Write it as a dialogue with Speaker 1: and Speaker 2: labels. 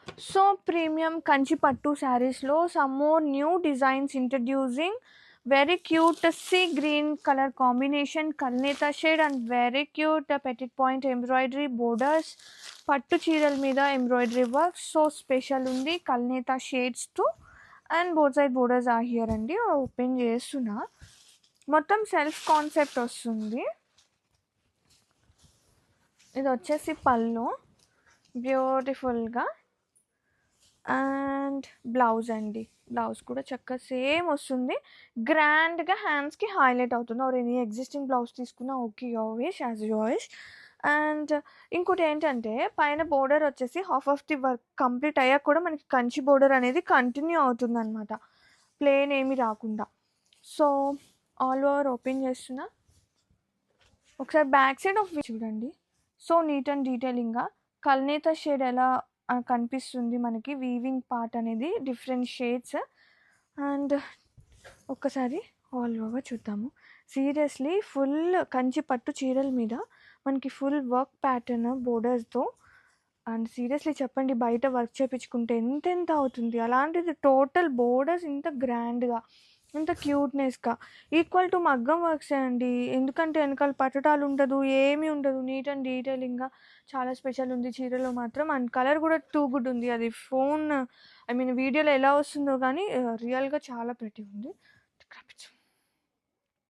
Speaker 1: so premium Kanchi పట్టు శారీస్లో some more new designs introducing very cute sea green colour combination కల్నేత shade and very cute petit point embroidery borders పట్టు చీరల మీద embroidery work so special ఉంది కల్నేత shades two and both side borders ఆ here అండి ఓపెన్ చేస్తున్నా మొత్తం సెల్ఫ్ కాన్సెప్ట్ వస్తుంది ఇది వచ్చేసి పళ్ళు బ్యూటిఫుల్గా అండ్ బ్లౌజ్ అండి బ్లౌజ్ కూడా చక్కగా సేమ్ వస్తుంది గ్రాండ్గా హ్యాండ్స్కి హైలైట్ అవుతుంది ఆర్ ఎనీ ఎగ్జిస్టింగ్ బ్లౌజ్ తీసుకున్నా okay your wish as your wish and ఇంకోటి ఏంటంటే పైన బోర్డర్ వచ్చేసి half of the work complete అయ్యాక కూడా మనకి కంచి బోర్డర్ అనేది కంటిన్యూ అవుతుంది అనమాట ప్లేన్ ఏమి రాకుండా సో ఆల్ ఓవర్ ఓపెన్ చేస్తున్నా ఒకసారి బ్యాక్ సైడ్ ఆఫ్ చూడండి సో నీట్ అండ్ డీటెయిలింగ్గా కల్నేత షేడ్ ఎలా కనిపిస్తుంది మనకి వీవింగ్ పార్ట్ అనేది డిఫరెంట్ షేడ్స్ అండ్ ఒక్కసారి ఆల్ ఓవర్ చూద్దాము సీరియస్లీ ఫుల్ కంచి పట్టు చీరల మీద మనకి ఫుల్ వర్క్ ప్యాటర్న్ బోర్డర్స్తో అండ్ సీరియస్లీ చెప్పండి బయట వర్క్ చేయించుకుంటే ఎంత అవుతుంది అలాంటిది టోటల్ బోర్డర్స్ ఇంత గ్రాండ్గా ఇంత క్యూట్నెస్గా ఈక్వల్ టు మగ్గం వర్క్స్ అండి ఎందుకంటే వెనకాల పట్టటాలు ఉండదు ఏమీ ఉండదు నీట్ అండ్ డీటెయిలింగ్గా చాలా స్పెషల్ ఉంది చీరలో మాత్రం అండ్ కలర్ కూడా టూ గుడ్ ఉంది అది ఫోన్ ఐ మీన్ వీడియోలో ఎలా వస్తుందో కానీ రియల్గా చాలా ప్రెటీ ఉంది